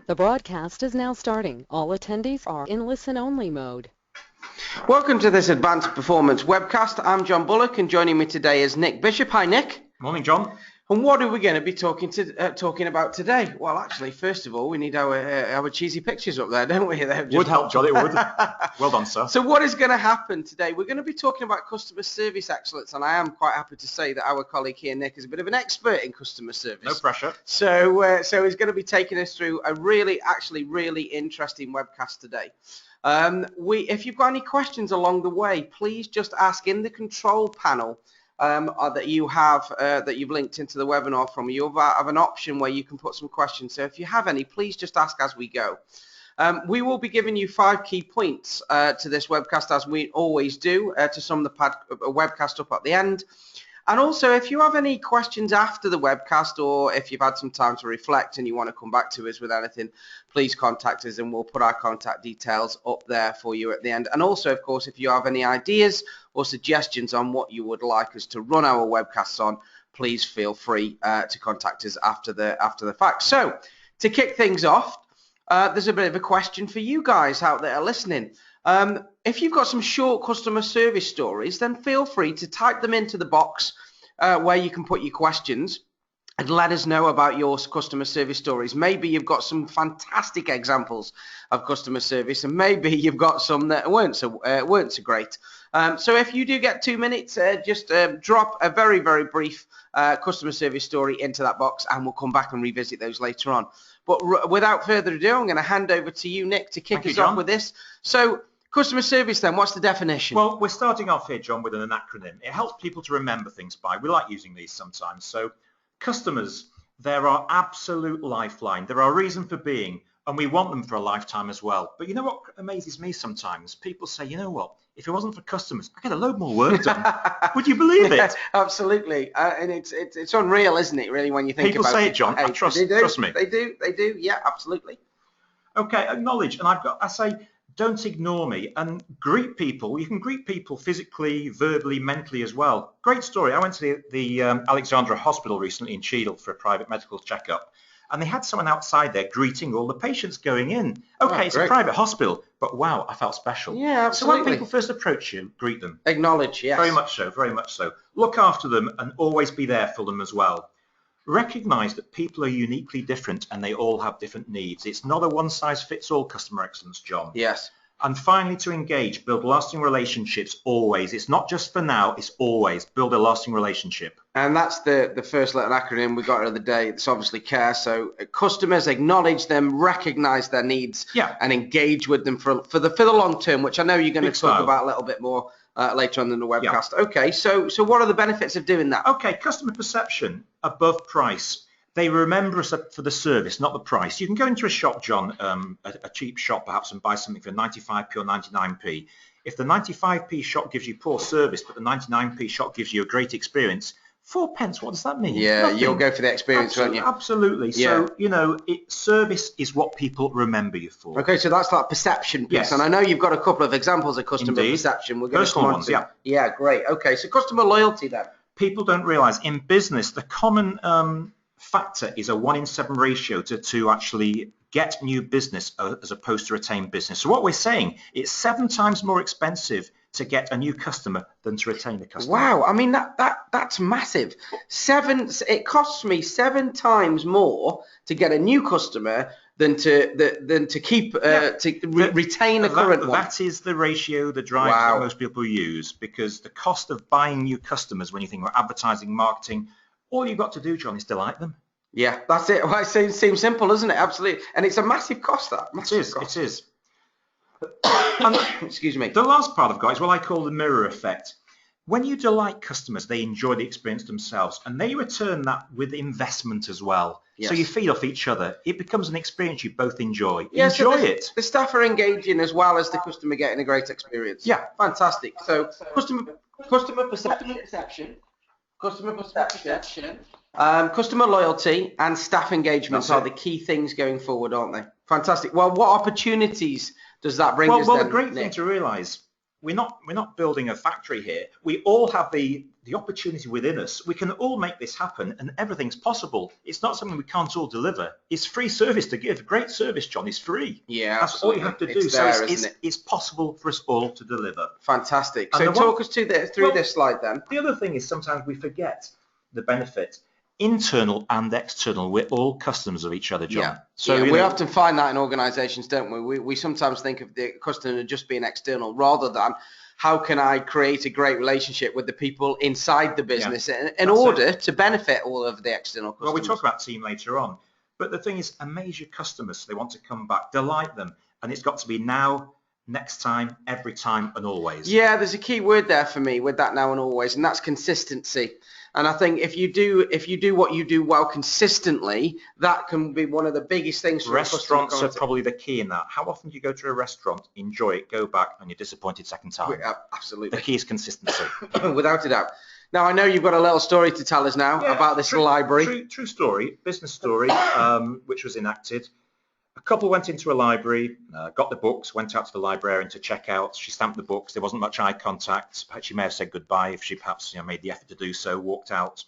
The broadcast is now starting. All attendees are in listen-only mode. Welcome to this Advanced Performance Webcast. I'm John Bullock, and joining me today is Nick Bishop. Hi, Nick. Morning, John. And what are we going to be talking about today? Well, actually, first of all, we need our cheesy pictures up there, don't we? Would help, John, it would. Well done, sir. So what is going to happen today? We're going to be talking about customer service excellence, and I am quite happy to say that our colleague here, Nick, is a bit of an expert in customer service. No pressure. So he's going to be taking us through a really interesting webcast today. If you've got any questions along the way, please just ask in the control panel that you've linked into the webinar from. You have an option where you can put some questions. So if you have any, please just ask as we go. We will be giving you 5 key points to this webcast, as we always do, to sum the webcast up at the end. And also, if you have any questions after the webcast, or if you've had some time to reflect and you want to come back to us with anything, please contact us and we'll put our contact details up there for you at the end. And also, of course, if you have any ideas or suggestions on what you would like us to run our webcasts on, please feel free to contact us after the fact. So, to kick things off, there's a bit of a question for you guys out there listening. If you've got some short customer service stories, then feel free to type them into the box where you can put your questions and let us know about your customer service stories. Maybe you've got some fantastic examples of customer service, and maybe you've got some that weren't so great. So if you do get 2 minutes, just drop a very brief customer service story into that box, and we'll come back and revisit those later on. But without further ado, I'm going to hand over to you, Nick, to kick us off with this. So, customer service then, what's the definition? Well, we're starting off here, John, with an acronym. It helps people to remember things by. We like using these sometimes. So, customers, they're our absolute lifeline. They're our reason for being, and we want them for a lifetime as well. But you know what amazes me sometimes? People say, you know what? If it wasn't for customers, I get a load more work done. Would you believe it? Absolutely, and it's unreal, isn't it? Really, when you think people about it. People say it, John. Trust me. They do. Yeah, absolutely. Okay, acknowledge, and I say, don't ignore me, and greet people. You can greet people physically, verbally, mentally as well. Great story. I went to the Alexandra Hospital recently in Cheadle for a private medical checkup, and they had someone outside there greeting all the patients going in. Okay, it's a private hospital, but wow, I felt special. Yeah, absolutely. So when people first approach you, greet them. Acknowledge, yes. Very much so. Look after them and always be there for them as well. Recognise that people are uniquely different and they all have different needs. It's not a one-size-fits-all customer excellence, John. Yes. And finally, to engage, build lasting relationships always. It's not just for now, it's always. Build a lasting relationship. And that's the first letter acronym we got the other day. It's obviously CARE. So customers, acknowledge them, recognize their needs, and engage with them for the long term, which I know you're going to talk about a little bit more later on in the webcast. Yeah. Okay, so what are the benefits of doing that? Okay, customer perception above price. They remember us for the service, not the price. You can go into a shop, John, a cheap shop perhaps, and buy something for 95p or 99p. If the 95p shop gives you poor service, but the 99p shop gives you a great experience, 4 pence, what does that mean? Yeah, nothing. You'll go for the experience, won't you? Absolutely. Yeah. So, service is what people remember you for. Okay, so that's that perception piece. Yes. And I know you've got a couple of examples of customer perception. We're going to come on to. Yeah, great. Okay, so customer loyalty then. People don't realise in business, the common factor is a 1 in 7 ratio to actually get new business as opposed to retain business. So what we're saying, it's 7 times more expensive to get a new customer than to retain a customer. Wow, I mean that's massive. It costs me 7 times more to get a new customer than to keep retain a current one. That is the ratio, the drive that most people use, because the cost of buying new customers, when you think about advertising, marketing, all you've got to do, John, is delight them. Yeah, that's it. Well, it seems simple, isn't it? Absolutely. And it's a massive cost, that. It is. And excuse me. The last part I've got is what I call the mirror effect. When you delight customers, they enjoy the experience themselves, and they return that with investment as well. Yes. So you feed off each other. It becomes an experience you both enjoy. Yeah, enjoy it. The staff are engaging as well as the customer getting a great experience. Yeah, fantastic. So customer perception. Customer loyalty and staff engagement are the key things going forward, aren't they? Fantastic. Well, what opportunities does that bring us then, the great thing to realise, we're not building a factory here. We all have the opportunity within us. We can all make this happen, and everything's possible. It's not something we can't all deliver. It's free service to give. Great service, John, is free. Yeah, that's absolutely. all you have to do. It's there, so isn't it? It's possible for us all to deliver. Fantastic. And So talk us through this slide then. The other thing is sometimes we forget the benefit. Internal and external, we're all customers of each other, John. Yeah. So we often find that in organisations, don't we? We sometimes think of the customer just being external rather than how can I create a great relationship with the people inside the business in order to benefit all of the external customers. Well, we talk about team later on, but the thing is, amaze your customers. They want to come back, delight them, and it's got to be now, next time, every time, and always. Yeah, there's a key word there for me with that now and always, and that's consistency. And I think if you do what you do well consistently, that can be one of the biggest things for restaurants are probably the key in that. How often do you go to a restaurant, enjoy it, go back, and you're disappointed second time? Absolutely. The key is consistency. Without a doubt. Now, I know you've got a little story to tell us now about this library. True story, business story, which was enacted. A couple went into a library, got the books, went out to the librarian to check out. She stamped the books. There wasn't much eye contact. She may have said goodbye if she perhaps made the effort to do so, walked out.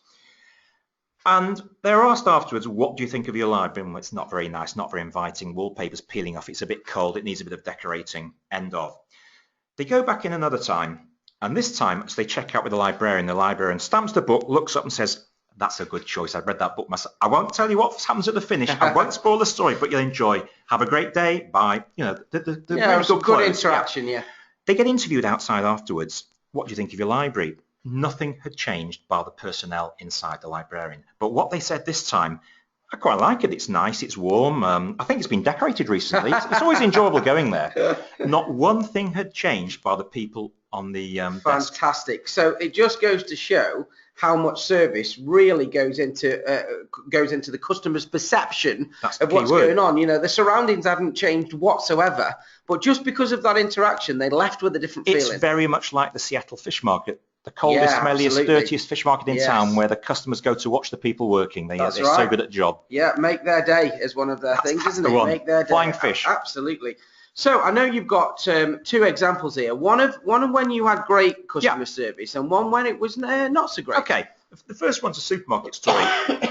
And they were asked afterwards, what do you think of your library? Well, it's not very nice, not very inviting. Wallpaper's peeling off. It's a bit cold. It needs a bit of decorating. End of. They go back in another time. And this time, as they check out with the librarian stamps the book, looks up and says, that's a good choice. I've read that book myself. I won't tell you what happens at the finish. I won't spoil the story, but you'll enjoy. Have a great day. Bye. The really good interaction. Yeah. They get interviewed outside afterwards. What do you think of your library? Nothing had changed bar the personnel inside the librarian. But what they said this time, I quite like it. It's nice. It's warm. I think it's been decorated recently. It's always enjoyable going there. Not one thing had changed by the people on the Fantastic. desk. So it just goes to show how much service really goes into the customer's perception of what's going on. The surroundings hadn't changed whatsoever, but just because of that interaction, they left with a different feeling. It's very much like the Seattle fish market. The coldest, smelliest, dirtiest fish market in town, where the customers go to watch the people working. They're so good at the job. Yeah, make their day is one of their things, isn't it? Make their day. Flying fish. Absolutely. So I know you've got two examples here. One of when you had great customer service, and one when it was not so great. Okay. The first one's a supermarket story.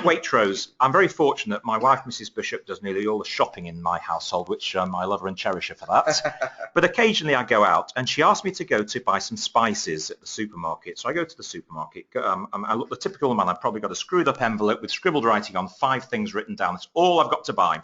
Waitrose. I'm very fortunate. My wife, Mrs. Bishop, does nearly all the shopping in my household, which I love her and cherish her for that. But occasionally I go out, and she asked me to go to buy some spices at the supermarket. So I go to the supermarket. I look the typical man. I've probably got a screwed up envelope with scribbled writing on, 5 things written down. That's all I've got to buy.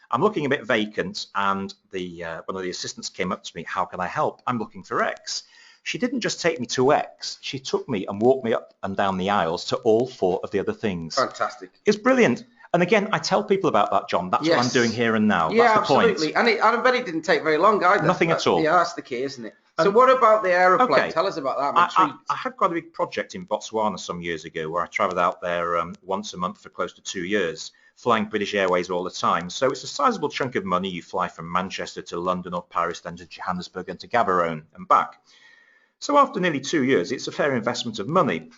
I'm looking a bit vacant, and one of the assistants came up to me. How can I help? I'm looking for X. She didn't just take me to X. She took me and walked me up and down the aisles to all 4 of the other things. Fantastic. It's brilliant. And again, I tell people about that, John. That's what I'm doing here and now. Yeah, that's the absolutely. point. And I bet it didn't take very long either. Nothing at all. Yeah, that's the key, isn't it? So what about the aeroplane? Okay. Tell us about that. I had quite a big project in Botswana some years ago where I travelled out there once a month for close to 2 years, flying British Airways all the time. So it's a sizable chunk of money. You fly from Manchester to London or Paris, then to Johannesburg and to Gaborone and back. So after nearly 2 years, it's a fair investment of money.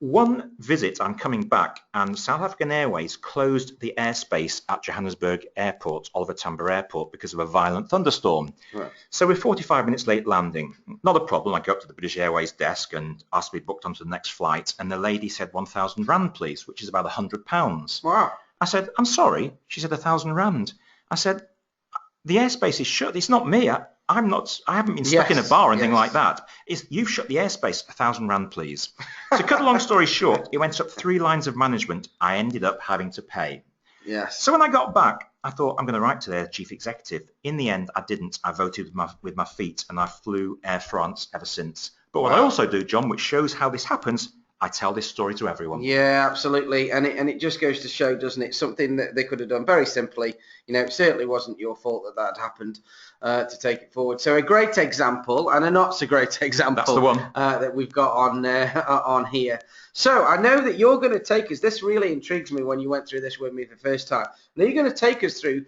One visit, I'm coming back, and South African Airways closed the airspace at Johannesburg Airport, Oliver Tambo Airport, because of a violent thunderstorm. Right. So we're 45 minutes late landing. Not a problem. I go up to the British Airways desk and asked to be booked onto the next flight, and the lady said 1,000 rand, please, which is about £100. Wow. I said, I'm sorry. She said 1,000 rand. I said, the airspace is shut. It's not me. I haven't been stuck in a bar or anything like that. You've shut the airspace. 1,000 rand, please. To cut a long story short, it went up 3 lines of management. I ended up having to pay. Yes. So when I got back, I thought I'm going to write to their chief executive. In the end, I didn't. I voted with my feet, and I flew Air France ever since. But what I also do, John, which shows how this happens, I tell this story to everyone. Yeah, absolutely. And it just goes to show, doesn't it, something that they could have done very simply. It certainly wasn't your fault that happened, to take it forward. So a great example and a not so great example. That's the one. That we've got on here. So I know that you're going to take us, this really intrigues me when you went through this with me for the first time. Now you're going to take us through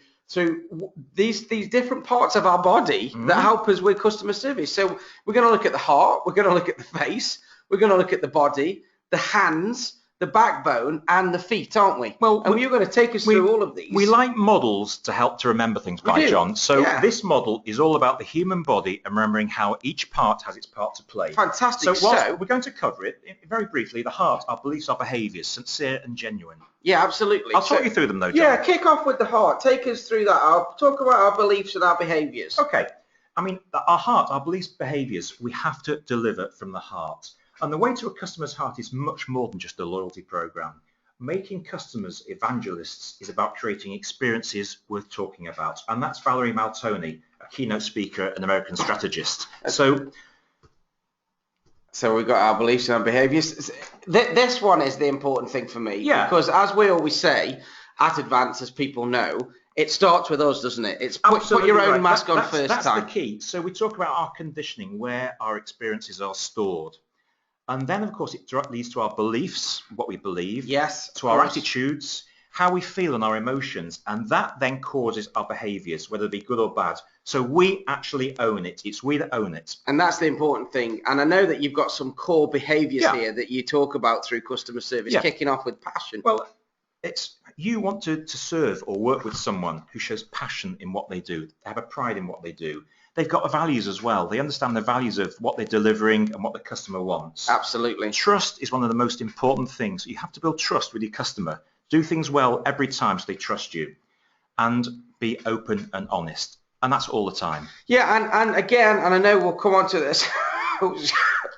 these different parts of our body that help us with customer service. So we're going to look at the heart, we're going to look at the face, we're going to look at the body, the hands, the backbone, and the feet, aren't we? Well, and you're going to take us through all of these. We like models to help to remember things, John. So this model is all about the human body and remembering how each part has its part to play. Fantastic. So we're going to cover it very briefly. The heart, our beliefs, our behaviours, sincere and genuine. Yeah, absolutely. I'll talk you through them though, John. Yeah, kick off with the heart. Take us through that. I'll talk about our beliefs and our behaviours. Okay. I mean, our heart, our beliefs, behaviours, we have to deliver from the heart. And the way to a customer's heart is much more than just a loyalty program. Making customers evangelists is about creating experiences worth talking about. And that's Valerie Maltoni, a keynote speaker and American strategist. So we've got our beliefs and our behaviours. This one is the important thing for me. Yeah. Because as we always say, at Advance, as people know, it starts with us, doesn't it? It's put your own mask on first time. That's the key. So we talk about our conditioning, where our experiences are stored. And then, of course, it leads to our beliefs, what we believe, yes, to our attitudes, how we feel and our emotions, and that then causes our behaviours, whether they be good or bad. So we actually own it. It's we that own it. And that's the important thing. And I know that you've got some core behaviours here that you talk about through customer service, kicking off with passion. Well, you want to serve or work with someone who shows passion in what they do. They have a pride in what they do. They've got values as well. They understand the values of what they're delivering and what the customer wants. Absolutely. Trust is one of the most important things. You have to build trust with your customer. Do things well every time so they trust you. And be open and honest. And that's all the time. Yeah, and again, and I know we'll come on to this.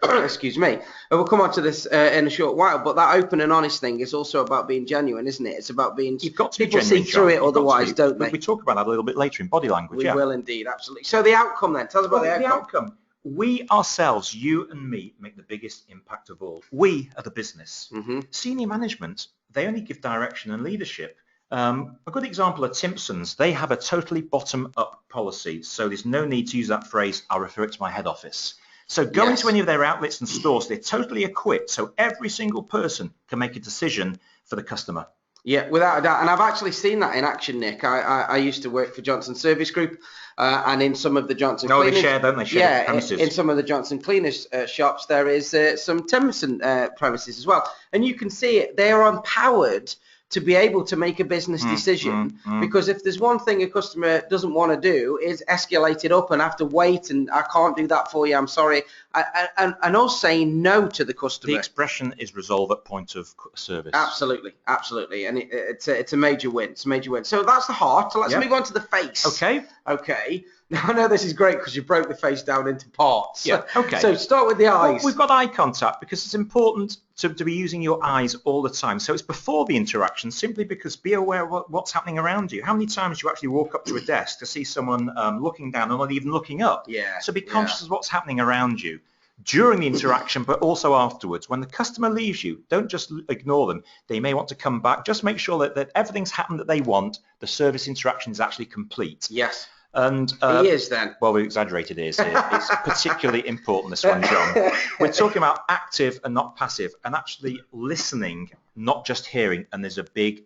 Excuse me. We'll come on to this in a short while, but that open and honest thing is also about being genuine, isn't it? It's about being... You've got to be people genuine, see through it otherwise, don't they? We talk about that a little bit later in body language. We will indeed, absolutely. So the outcome then, tell us about the outcome. We ourselves, you and me, make the biggest impact of all. We are the business. Senior management, they only give direction and leadership. A good example are Timpsons. They have a totally bottom-up policy, so there's no need to use that phrase, I'll refer it to my head office. So go into any of their outlets and stores, they're totally equipped, so every single person can make a decision for the customer. Yeah, without a doubt. And I've actually seen that in action, Nick. I used to work for Johnson Service Group, and in some of the Johnson Cleaners... they share, don't they? Share the premises. In some of the Johnson Cleaners shops, there is some Timpson premises as well. And you can see it. They are empowered to be able to make a business decision, because if there's one thing a customer doesn't want to do is escalate it up and have to wait and I can't do that for you, I'm sorry, and us saying no to the customer. The expression is resolve at point of service. Absolutely, absolutely, and it's a major win. It's a major win. So that's the heart. So let's move on to the face. Okay. Now, I know this is great because you broke the face down into parts. Yeah, okay. So start with the eyes. Well, we've got eye contact because it's important to be using your eyes all the time. So it's before the interaction, simply because be aware of what's happening around you. How many times do you actually walk up to a desk to see someone looking down or not even looking up? Yeah. So be conscious of what's happening around you during the interaction, but also afterwards. When the customer leaves you, don't just ignore them. They may want to come back. Just make sure that everything's happened that they want. The service interaction is actually complete. Yes. And he is then. Well, we exaggerated ears here. It's particularly important, this one, John. We're talking about active and not passive, and actually listening, not just hearing. And there's a big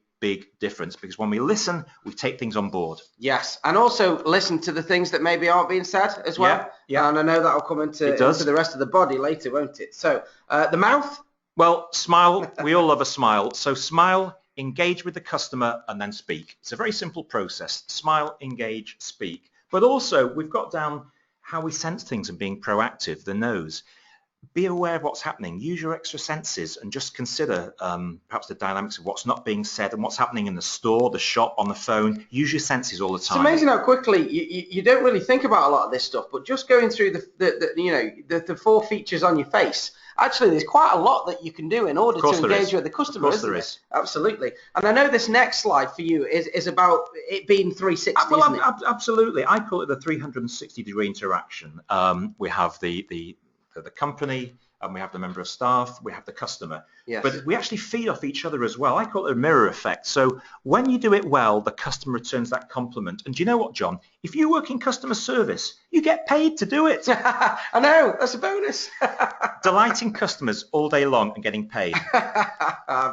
difference, because when we listen, we take things on board. Yes, and also listen to the things that maybe aren't being said as well. Yeah. And I know that'll come into the rest of the body later, won't it? So the mouth. Well, smile. We all love a smile. So smile. Engage with the customer and then speak. It's a very simple process. Smile, engage, speak. But also we've got down how we sense things and being proactive, the nose. Be aware of what's happening. Use your extra senses and just consider perhaps the dynamics of what's not being said and what's happening in the store, the shop, on the phone. Use your senses all the time. It's amazing how quickly you don't really think about a lot of this stuff, but just going through the 4 features on your face, actually there's quite a lot that you can do in order to engage with the customer. Of course there is. Absolutely. And I know this next slide for you is about it being 360, isn't it? Absolutely. I call it the 360-degree interaction. We have the company, and we have the member of staff, we have the customer. Yes. But we actually feed off each other as well. I call it a mirror effect. So when you do it well, the customer returns that compliment. And do you know what, John? If you work in customer service, you get paid to do it. I know, that's a bonus. Delighting customers all day long and getting paid.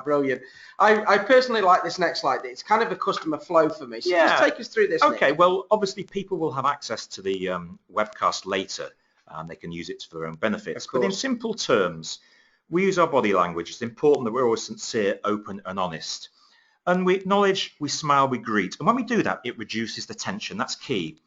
Brilliant. I personally like this next slide. It's kind of a customer flow for me. So just take us through this. Okay, Nick. well, obviously people will have access to the webcast later. They can use it for their own benefits. But in simple terms, We use our body language. It's important that we're always sincere, open and honest. And we acknowledge, we smile, we greet. And when we do that, it reduces the tension. That's key.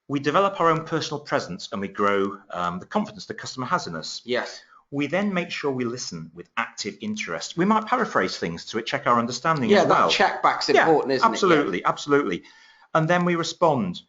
We develop our own personal presence and we grow the confidence the customer has in us. Yes. We then make sure we listen with active interest. We might paraphrase things to check our understanding as well. That check back's important, isn't absolutely, it? Absolutely. And then we respond.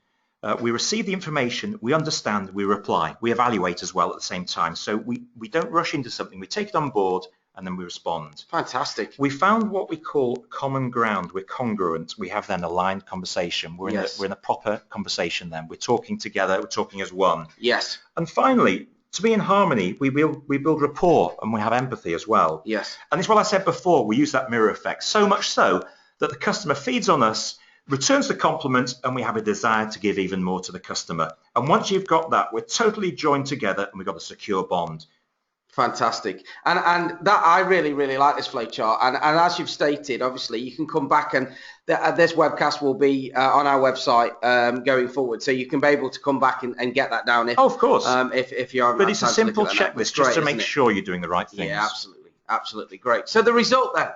We receive the information, we understand, we reply. We evaluate as well at the same time. So we don't rush into something. We take it on board and then we respond. Fantastic. We found what we call common ground. We're congruent. We have then aligned conversation. We're in a proper conversation then. We're talking together. We're talking as one. Yes. And finally, to be in harmony, we build rapport and we have empathy as well. Yes. And it's what I said before, we use that mirror effect, so much so that the customer feeds on us, returns the compliment, and we have a desire to give even more to the customer. And once you've got that, we're totally joined together and we've got a secure bond. Fantastic. And that I really, really like this flowchart. And as you've stated, obviously, you can come back and this webcast will be on our website going forward. So you can be able to come back and get that down of course. If you are. But it's a simple checklist just to make sure you're doing the right things. Yeah, absolutely. Absolutely. Great. So the result then?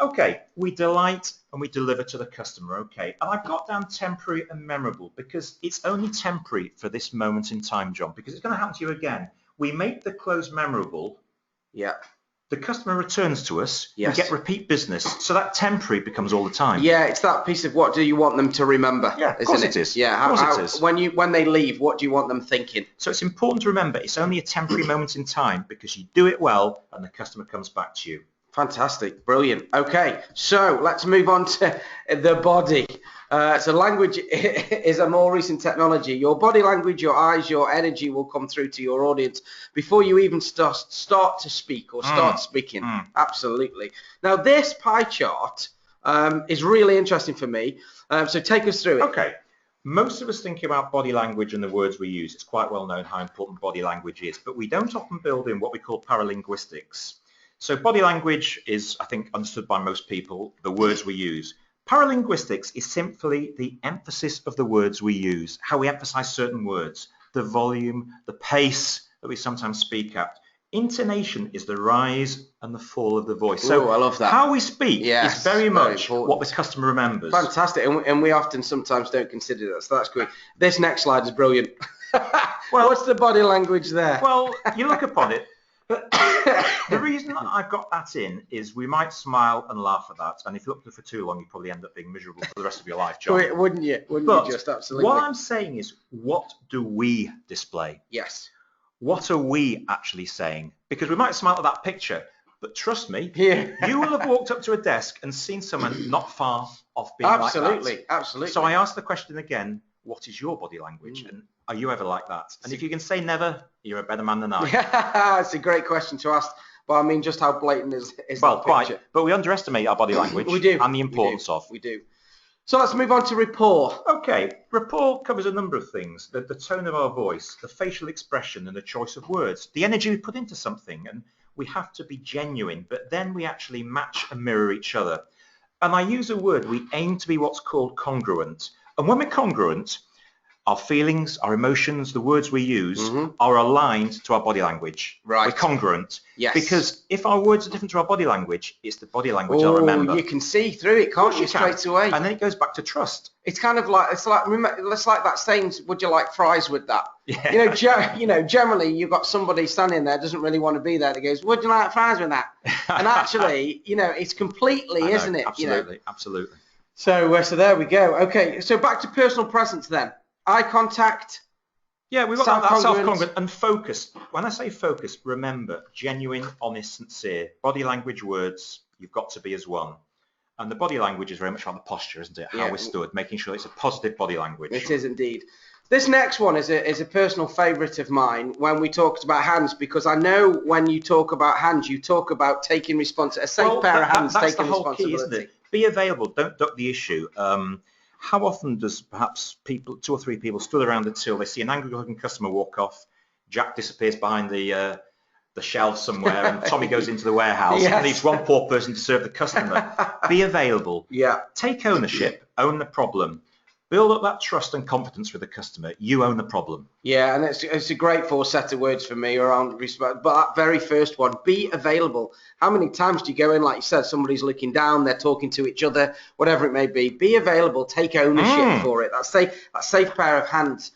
Okay. We delight and we deliver to the customer. Okay. And I've got down temporary and memorable because it's only temporary for this moment in time, John, because it's going to happen to you again. We make the close memorable. Yeah. The customer returns to us. Yes. We get repeat business. So that temporary becomes all the time. Yeah, it's that piece of what do you want them to remember? Yeah, of course it is. Yeah, of course it is. When they leave, what do you want them thinking? So it's important to remember it's only a temporary moment in time because you do it well and the customer comes back to you. Fantastic, brilliant. Okay, so let's move on to the body. So language is a more recent technology. Your body language, your eyes, your energy will come through to your audience before you even start to speak or start speaking. Absolutely. Now this pie chart is really interesting for me. So take us through it. Okay. Most of us think about body language and the words we use. It's quite well known how important body language is, but we don't often build in what we call paralinguistics. So body language is, I think, understood by most people, the words we use. Paralinguistics is simply the emphasis of the words we use, how we emphasize certain words, the volume, the pace that we sometimes speak at. Intonation is the rise and the fall of the voice. So I love that. How we speak is very much what the customer remembers. Fantastic, and we often sometimes don't consider that, so that's great. This next slide is brilliant. Well, what's the body language there? Well, you look upon it. But the reason I've got that in is we might smile and laugh at that, and if you look at it for too long, you probably end up being miserable for the rest of your life, John. Wouldn't you? Wouldn't you just? Absolutely. What I'm saying is, what do we display? Yes. What are we actually saying? Because we might smile at that picture, but trust me, yeah. You will have walked up to a desk and seen someone not far off being like that. Absolutely. So I ask the question again, what is your body language? And are you ever like that? And if you can say never, you're a better man than I. It's a great question to ask. But I mean, just how blatant is well, that quite. picture? But we underestimate our body language. We do. And the importance of. We do. So let's move on to rapport. Okay. Rapport covers a number of things. The tone of our voice, the facial expression and the choice of words, the energy we put into something. And we have to be genuine, but then we actually match and mirror each other. And I use a word, we aim to be what's called congruent. And when we're congruent, our feelings, our emotions, the words we use are aligned to our body language. Right. We're congruent. Yes. Because if our words are different to our body language, it's the body language I'll remember. You can see through it, can't you, straight away? And then it goes back to trust. It's kind of like, it's like that saying, would you like fries with that? Yeah. Generally you've got somebody standing there, doesn't really want to be there, that goes, would you like fries with that? And actually, it's completely, isn't it? Absolutely, absolutely. So there we go. Okay, so back to personal presence then. Eye contact. Yeah, we've got that self-congruent and focus. When I say focus, remember, genuine, honest, sincere. Body language, words, you've got to be as one. And the body language is very much like the posture, isn't it? How we're stood, making sure it's a positive body language. It is indeed. This next one is a personal favourite of mine when we talked about hands, because I know when you talk about hands, you talk about taking responsibility, a safe pair of hands taking responsibility. That's the whole key, isn't it? Be available, don't duck the issue. How often does perhaps two or three people stood around a till, they see an angry-looking customer walk off, Jack disappears behind the shelf somewhere, and Tommy goes into the warehouse and leaves one poor person to serve the customer. Be available. Yeah. Take ownership, own the problem. Build up that trust and confidence with the customer. You own the problem. Yeah, and it's a great 4 set of words for me around respect. But that very first one, be available. How many times do you go in, like you said, somebody's looking down, they're talking to each other, whatever it may be. Be available, take ownership for it. That's that safe pair of hands.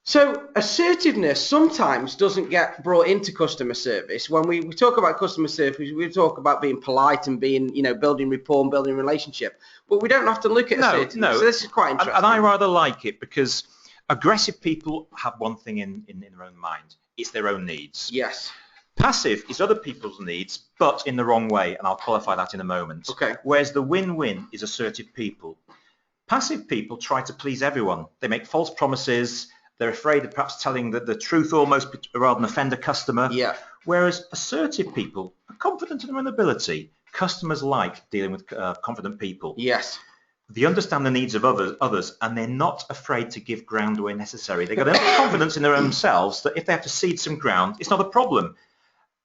So assertiveness sometimes doesn't get brought into customer service. When we talk about customer service, we talk about being polite and being, building rapport and building relationship. But we don't have to look at assertiveness. No. So this is quite interesting. And I rather like it because aggressive people have one thing in their own mind. It's their own needs. Yes. Passive is other people's needs, but in the wrong way, and I'll qualify that in a moment. Okay. Whereas the win-win is assertive people. Passive people try to please everyone. They make false promises. They're afraid of perhaps telling the truth almost rather than offend a customer. Yeah. Whereas assertive people are confident in their own ability. Customers like dealing with confident people. Yes. They understand the needs of others, and they're not afraid to give ground where necessary. They've got enough confidence in their own selves that if they have to cede some ground, it's not a problem.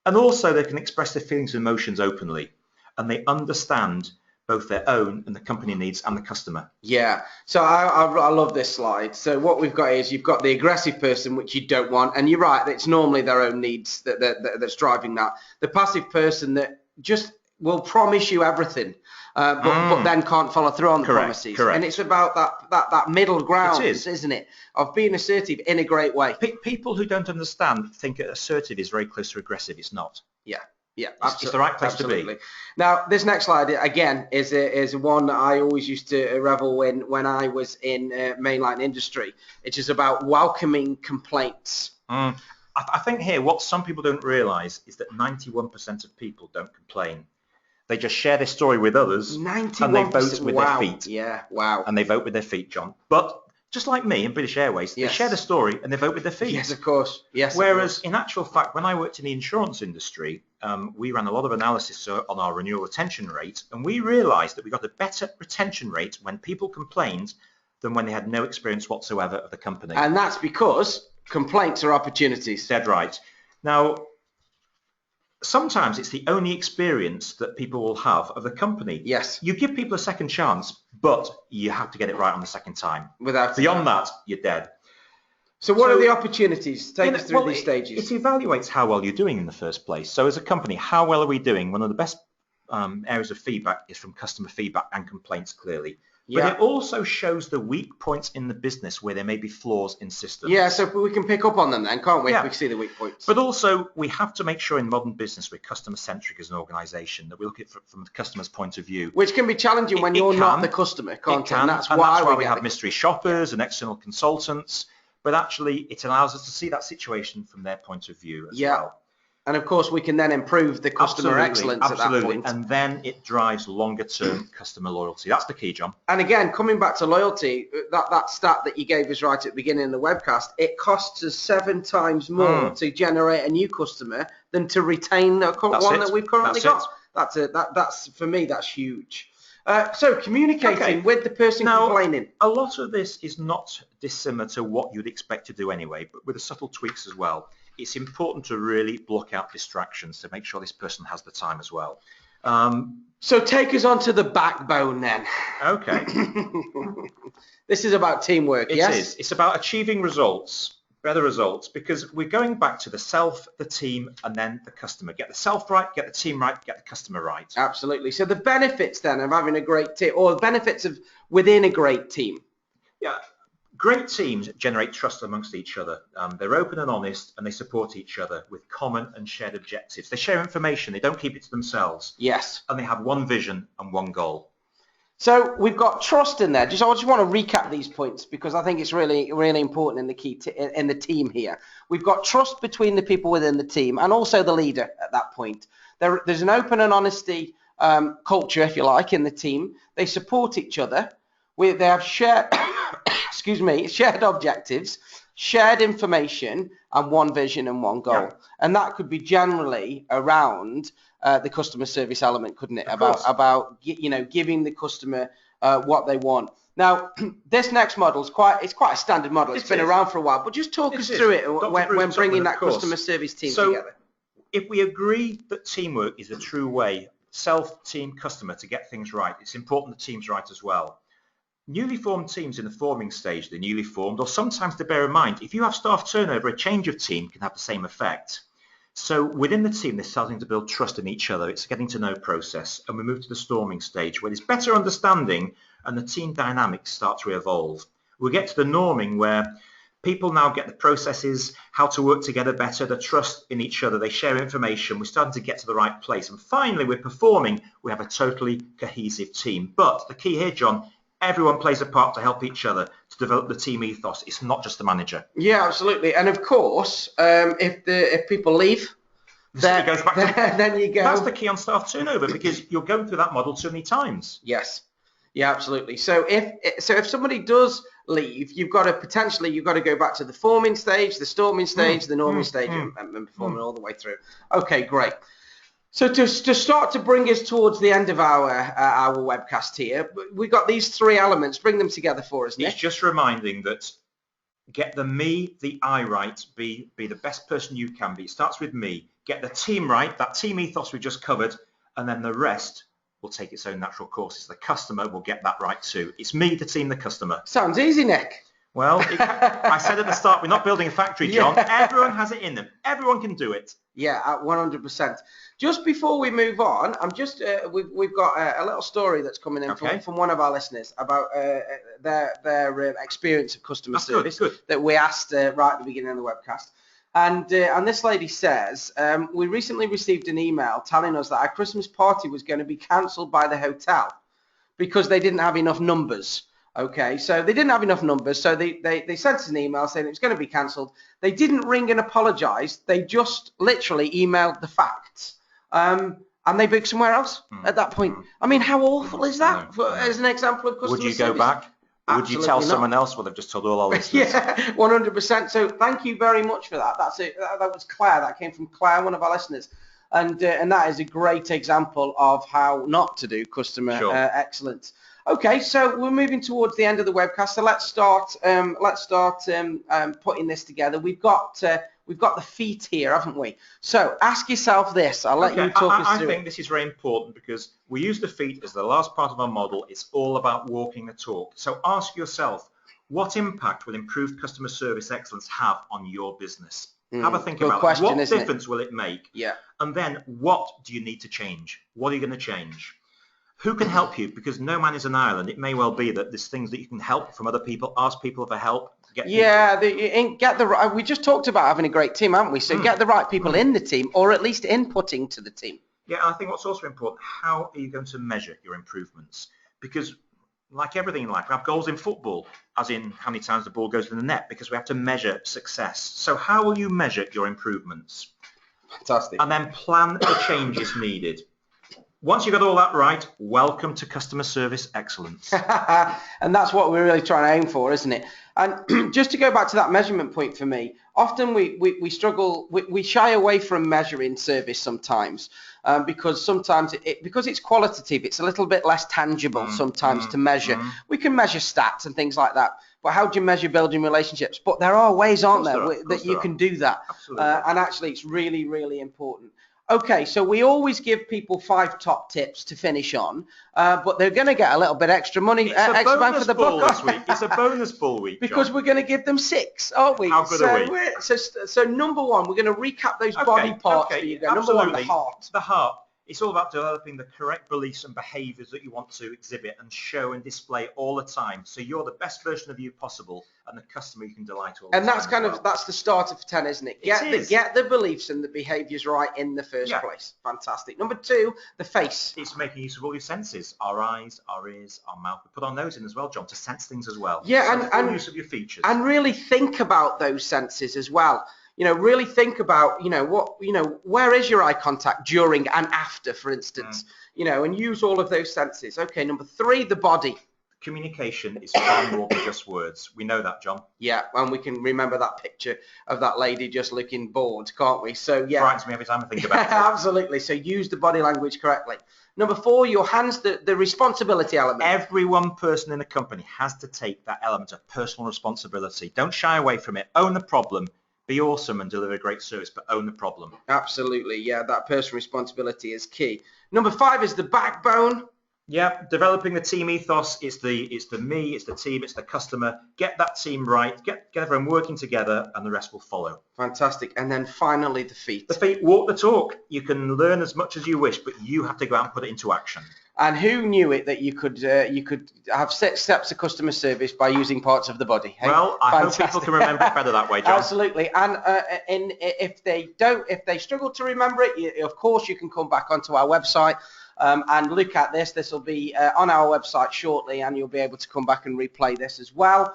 And also they can express their feelings and emotions openly, and they understand both their own and the company needs and the customer. Yeah, so I love this slide. So what we've got is you've got the aggressive person, which you don't want, and you're right, it's normally their own needs that's driving that. The passive person that just will promise you everything, but then can't follow through on the promises. Correct. And it's about that middle ground, it is. Isn't it, of being assertive in a great way. People who don't understand think assertive is very close to aggressive. It's not. Yeah, it's the right place to be. Now, this next slide, again, is one that I always used to revel in when I was in mainline industry. It is about welcoming complaints. I think here what some people don't realise is that 91% of people don't complain. They just share their story with others 91%, and they vote with their feet. Yeah, wow. And they vote with their feet, John. But just like me in British Airways, they share the story and they vote with their feet. Yes, of course. Yes. Whereas in actual fact, when I worked in the insurance industry, we ran a lot of analysis on our renewal retention rate, and we realised that we got a better retention rate when people complained than when they had no experience whatsoever of the company. And that's because complaints are opportunities. Dead right. Now, sometimes it's the only experience that people will have of the company. Yes. You give people a second chance, but you have to get it right on the second time. Beyond that, you're dead. So what are the opportunities? Take us through these stages. It evaluates how well you're doing in the first place. So as a company, how well are we doing? One of the best areas of feedback is from customer feedback and complaints, clearly. But it also shows the weak points in the business where there may be flaws in systems. Yeah, so we can pick up on them then, can't we? Yeah. If we can see the weak points. But also, we have to make sure in modern business we're customer-centric as an organisation, that we look at it from the customer's point of view. Which can be challenging when you're not the customer, can't it? And that's why we have mystery shoppers and external consultants. But actually, it allows us to see that situation from their point of view as well. And of course, we can then improve the customer excellence at that point. And then it drives longer-term customer loyalty. That's the key, John. And again, coming back to loyalty, that stat that you gave us right at the beginning of the webcast, it costs us 7 times more to generate a new customer than to retain the one that we've currently got. That's for me, that's huge. So communicating with the person complaining. A lot of this is not dissimilar to what you'd expect to do anyway, but with the subtle tweaks as well. It's important to really block out distractions to make sure this person has the time as well. So take us on to the backbone then. Okay. This is about teamwork, yes? It is. It's about achieving results, better results, because we're going back to the self, the team, and then the customer. Get the self right, get the team right, get the customer right. Absolutely. So the benefits then of having a great team, or the benefits of within a great team. Yeah. Great teams generate trust amongst each other. They're open and honest, and they support each other with common and shared objectives. They share information. They don't keep it to themselves. Yes. And they have one vision and one goal. So we've got trust in there. I just want to recap these points because I think it's really, really important in the key in the team here. We've got trust between the people within the team and also the leader at that point. There's an open and honesty culture, if you like, in the team. They support each other. They have shared shared objectives, shared information, and one vision and one goal. Yeah. And that could be generally around the customer service element, couldn't it? About giving the customer what they want. Now, this next model is quite a standard model. It's been around for a while, but just talk us through it when bringing that customer service team together. If we agree that teamwork is a true way, self, team, customer, to get things right, it's important the team's right as well. Newly formed teams in the forming stage, they're newly formed, or sometimes to bear in mind, if you have staff turnover, a change of team can have the same effect. So within the team, they're starting to build trust in each other. It's a getting to know process, and we move to the storming stage where there's better understanding and the team dynamics start to evolve. We get to the norming where people now get the processes, how to work together better, the trust in each other, they share information, we're starting to get to the right place. And finally, we're performing, we have a totally cohesive team. But the key here, John, everyone plays a part to help each other to develop the team ethos. It's not just the manager. Yeah, absolutely. And of course, if people leave, then, it goes back to, then you go. That's the key on staff turnover, because you're going through that model too many times. Yes. Yeah, absolutely. So if somebody does leave, you've got to go back to the forming stage, the storming stage, the norming stage, and performing all the way through. Okay, great. So to start to bring us towards the end of our webcast here, we've got these three elements. Bring them together for us, Nick. It's just reminding that get the me, the I right, be the best person you can be. It starts with me. Get the team right, that team ethos we just covered, and then the rest will take its own natural course. It's the customer will get that right too. It's me, the team, the customer. Sounds easy, Nick. Well, I said at the start, we're not building a factory, John. Yeah. Everyone has it in them. Everyone can do it. Yeah, at 100%. Just before we move on, we've got a little story that's coming in from one of our listeners about their experience of customer service that we asked right at the beginning of the webcast. And this lady says, we recently received an email telling us that our Christmas party was going to be cancelled by the hotel because they didn't have enough numbers. Okay, so they didn't have enough numbers, so they sent us an email saying it was going to be cancelled. They didn't ring and apologise. They just literally emailed the facts. And they booked somewhere else at that point. I mean, how awful is that as an example of customer service? Would you go back? Would you tell someone else? Well, they've just told all our listeners. Yeah, 100%. So thank you very much for that. That's it. That was Claire. That came from Claire, one of our listeners. And that is a great example of how not to do customer excellence. Okay, so we're moving towards the end of the webcast. So let's start putting this together. We've got the feet here, haven't we? So ask yourself this. I'll let you talk us through it. I think this is very important because we use the feet as the last part of our model. It's all about walking the talk. So ask yourself, what impact will improved customer service excellence have on your business? Have a think about it. What difference will it make? Yeah. And then what do you need to change? What are you going to change? Who can help you? Because no man is an island. It may well be that there's things that you can help from other people, ask people for help. We just talked about having a great team, haven't we? So get the right people in the team, or at least inputting to the team. Yeah, and I think what's also important, how are you going to measure your improvements? Because like everything in life, we have goals in football, as in how many times the ball goes in the net, because we have to measure success. So how will you measure your improvements? Fantastic. And then plan the changes needed. Once you've got all that right, welcome to customer service excellence. And that's what we're really trying to aim for, isn't it? And just to go back to that measurement point for me, often we struggle, we shy away from measuring service sometimes because sometimes because it's qualitative, it's a little bit less tangible sometimes to measure. We can measure stats and things like that, but how do you measure building relationships? But there are ways, aren't there, that you can do that. Absolutely. And actually it's really, really important. Okay, so we always give people 5 top tips to finish on, but they're going to get a little bit extra money, extra bang for the buck this week. It's a bonus ball week, John. Because we're going to give them 6, aren't we? How good are we? So number 1, we're going to recap those body parts for you. Number 1, the heart. The heart. It's all about developing the correct beliefs and behaviours that you want to exhibit and show and display all the time. So you're the best version of you possible, and the customer you can delight all the time. And that's that's the starter for 10, isn't it? Get the beliefs and the behaviours right in the first place. Fantastic. Number 2, the face. It's making use of all your senses, our eyes, our ears, our mouth. We put our nose in as well, John, to sense things as well. Yeah, and use of your features. And really think about those senses as well. Really think about, where is your eye contact during and after, for instance, and use all of those senses. Okay, number 3, the body. Communication is far more than just words. We know that, John. Yeah, and we can remember that picture of that lady just looking bored, can't we? So, yeah. Frightens me every time I think about it. Absolutely. So use the body language correctly. Number 4, your hands, the responsibility element. Every one person in a company has to take that element of personal responsibility. Don't shy away from it. Own the problem. Be awesome and deliver a great service, but own the problem. Absolutely, yeah, that personal responsibility is key. Number 5 is the backbone. Yeah, developing the team ethos. It's the me, it's the team, it's the customer. Get that team right, get everyone working together, and the rest will follow. Fantastic. And then finally, the feet. The feet walk the talk. You can learn as much as you wish, but you have to go out and put it into action. And who knew it that you could have 6 steps of customer service by using parts of the body? Hey? Well, I Fantastic. hope people can remember it better that way, John. Absolutely. And if they struggle to remember it, of course you can come back onto our website and look at this. This will be on our website shortly, and you'll be able to come back and replay this as well.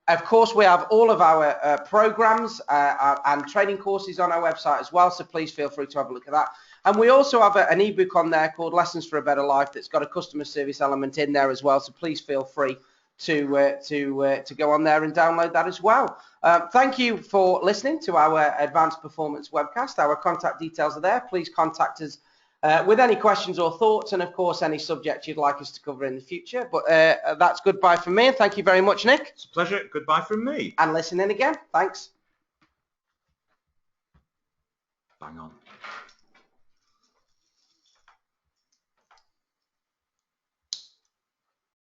Of course, we have all of our programs and training courses on our website as well, so please feel free to have a look at that. And we also have an ebook on there called Lessons for a Better Life that's got a customer service element in there as well, so please feel free to go on there and download that as well. Thank you for listening to our Advanced Performance Webcast. Our contact details are there. Please contact us with any questions or thoughts, and of course any subject you'd like us to cover in the future. But that's goodbye from me, and thank you very much, Nick. It's a pleasure. Goodbye from me. And listen in again. Thanks. Bang on.